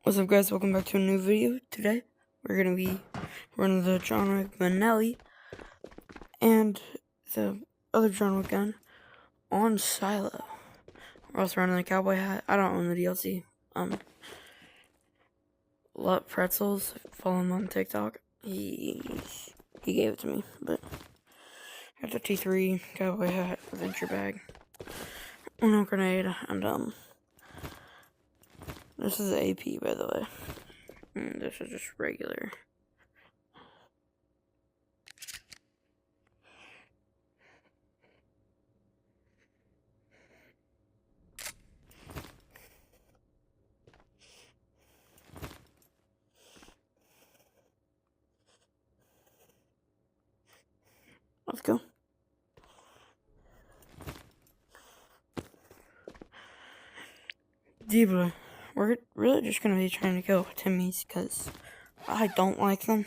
What's up, guys? Welcome back to a new video. Today we're gonna be running the John Wick Bonelli and the other John Wick gun on Silo. We're also running the cowboy hat. I don't own the DLC. Lot Pretzels, follow him on TikTok. He gave it to me, but got the T3 cowboy hat, adventure bag, no grenade, and this is AP, by the way. This is just regular. Let's go. Deebler, we're really just gonna be trying to kill Timmy's because I don't like them.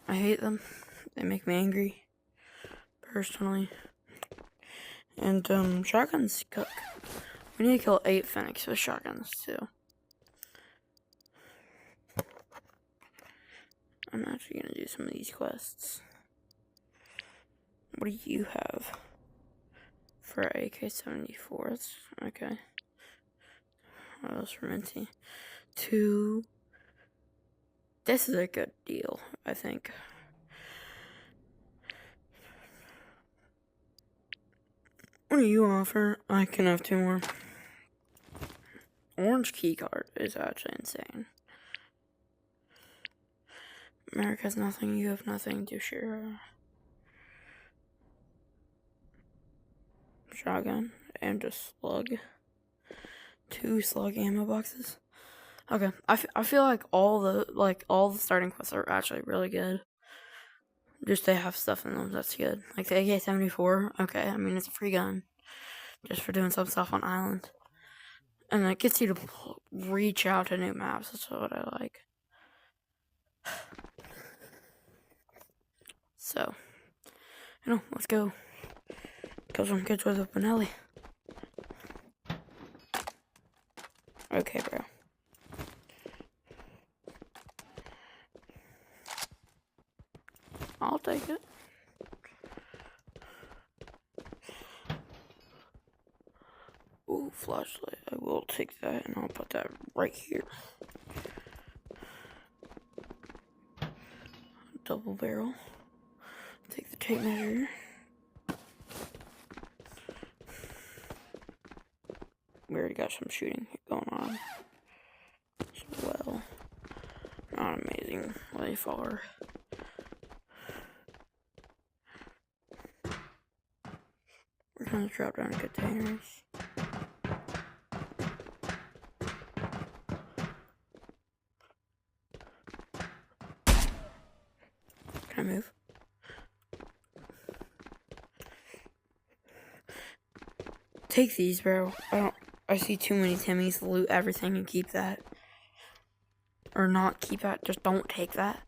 I hate them. They make me angry, personally. And shotguns cook. We need to kill 8 Phoenix with shotguns too. I'm actually gonna do some of these quests. What do you have for AK-74s? Okay. What else for Minty? 2. This is a good deal, I think. What do you offer? I can have 2 more. Orange keycard is actually insane. America has nothing, you have nothing to share. Shotgun and a slug. 2 slug ammo boxes. Okay, I feel like all the starting quests are actually really good. Just they have stuff in them that's good. Like the AK-74. Okay, I mean it's a free gun, just for doing some stuff on island, and it gets you to reach out to new maps. That's what I like. So, let's go kill some kids with a Bonelli. Okay, bro. I'll take it. Ooh, flashlight. I will take that and I'll put that right here. Double barrel. Take the tape measure. We already got some shooting going on as well. Not amazingly far. We're gonna drop down containers. Can I move? Take these, bro. I see too many Timmys. Loot everything and keep that. Or not keep that. Just don't take that.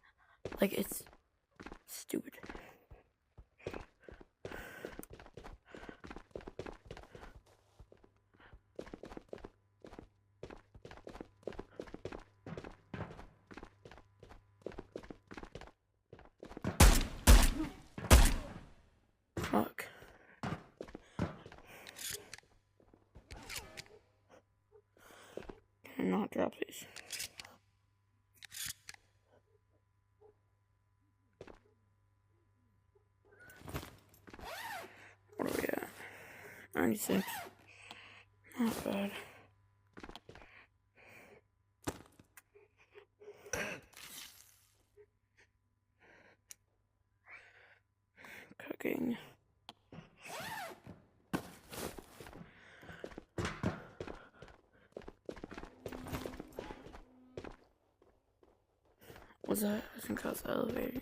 Like, it's stupid. Fuck. Can I not drop these? What are we at? 96. Not bad. Cooking. Was that? I think that was the elevator.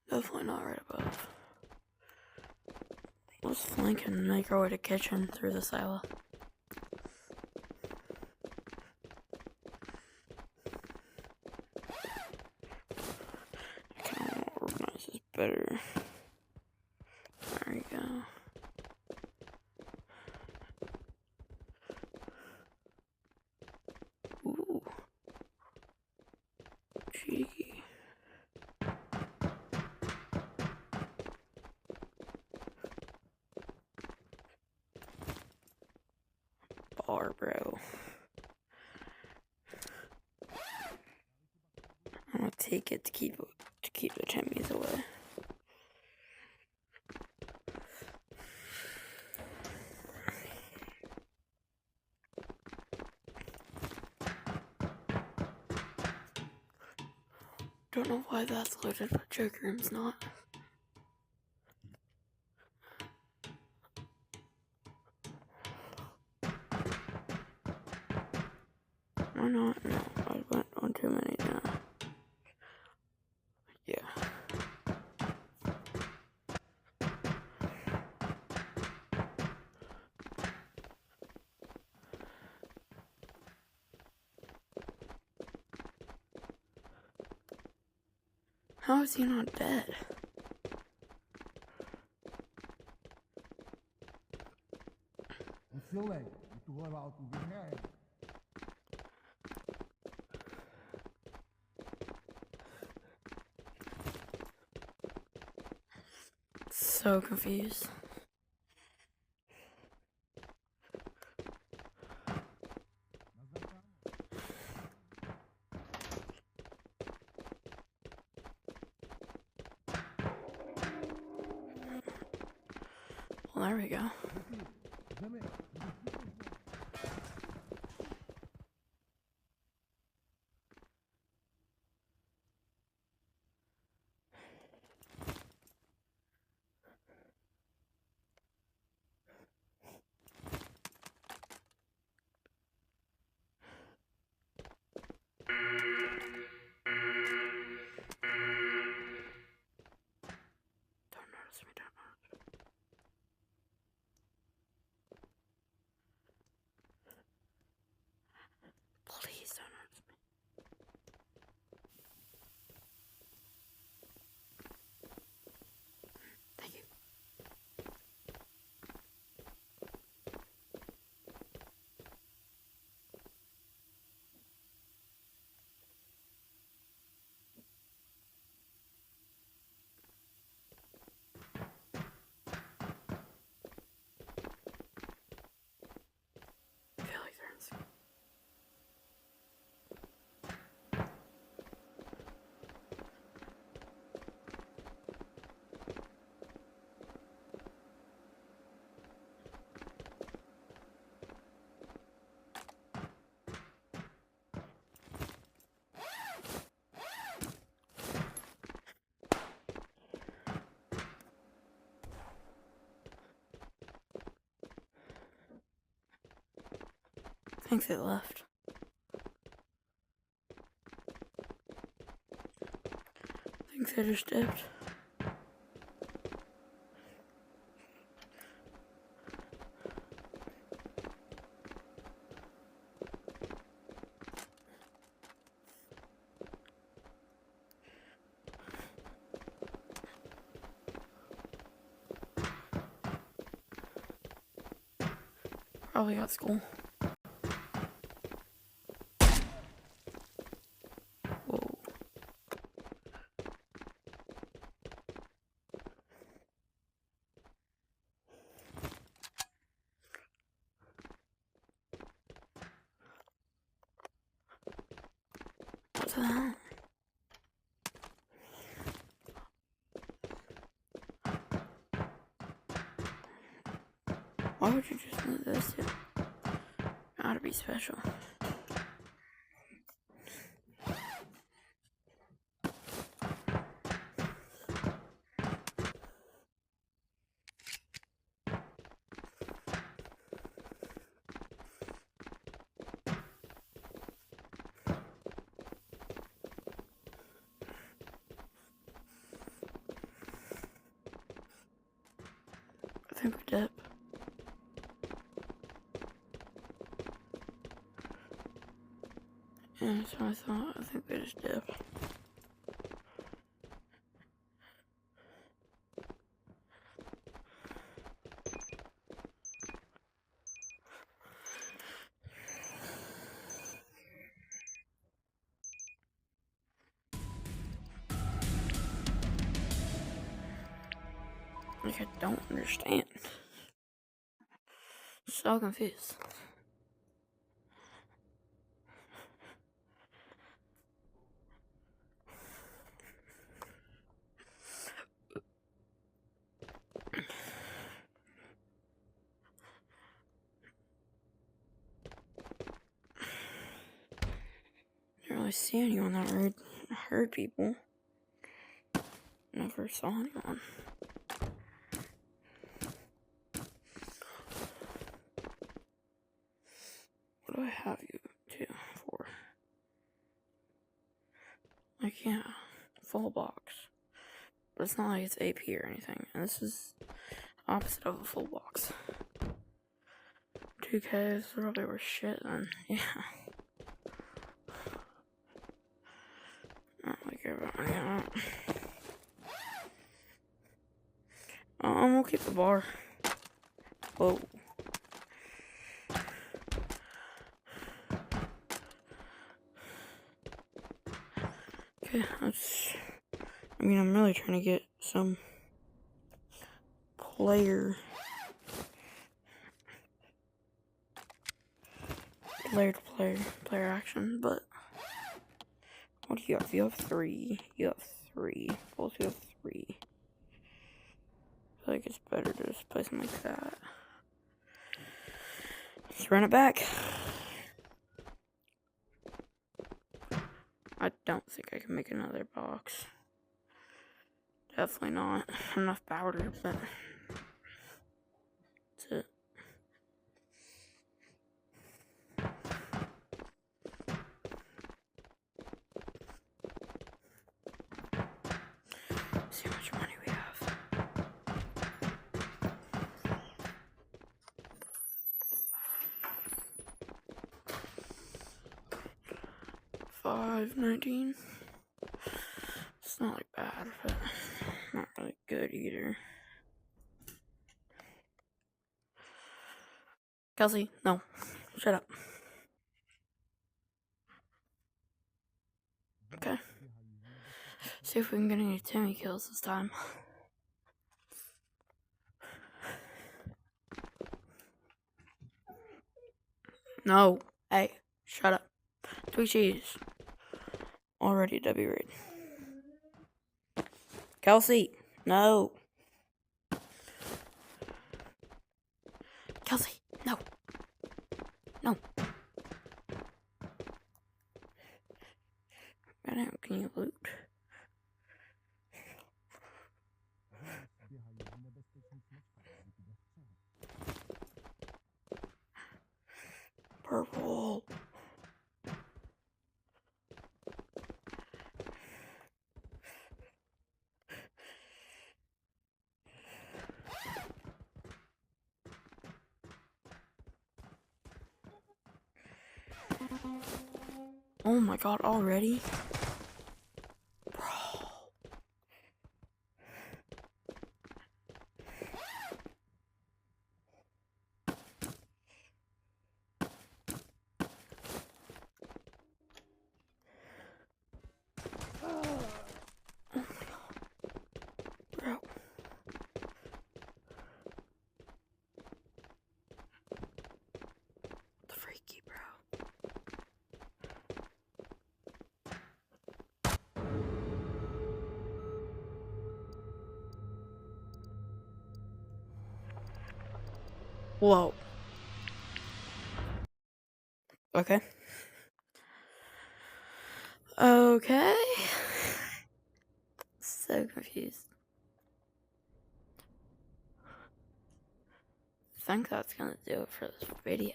Definitely not right above. Let's flank and make our way to kitchen through the silo. I kind of want to organize this better. There we go. Ooh. Cheeky. Bar, bro. I'm gonna take it to keep the chimneys away. Don't know why that's loaded, but joke room's not. Why not? No, I went on too many now. Yeah. How is he not dead? So confused. Well, there we go. Don't notice me, don't notice me. Please don't notice me. Thank you. I feel like they're in school. I think they left. I think they just dipped. Probably got school. Whoa. What the hell? Why would you just move those two? Gotta be special. I think we dip. Yeah, that's what I thought. I think they just dip. Like, I don't understand. So confused. Didn't really see anyone that hurt people. Never saw anyone. What do I have you for? Like, yeah, full box. But it's not like it's AP or anything. And this is opposite of a full box. 2Ks probably were shit then. Yeah. I don't like everyone. Yeah. We'll keep the bar. Whoa. Okay, I'm really trying to get some player action, but what do you have? You have 3. You have 3. Both you have 3. I feel like it's better to just play something like that. Let's run it back. I don't think I can make another box. Definitely not enough powder, but that's it. See how much money we have. $5.19. It's not like bad, but not really good either. Kelsey, no. Shut up. Okay. See if we can get any Timmy kills this time. No. Hey, shut up. 2 cheese. Already W raid. Kelsey, no. Kelsey, no. No. Goddamn, can you loot? Purple. Oh my god, already? Bro. Bro. The freaky, bro. Whoa. Okay. Okay. So confused. I think that's gonna do it for this video.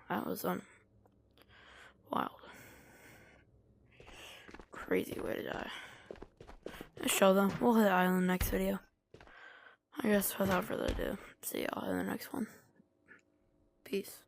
That was wild. Crazy way to die. Let's show them. We'll hit I in the next video. I guess without further ado, see y'all in the next one. Peace.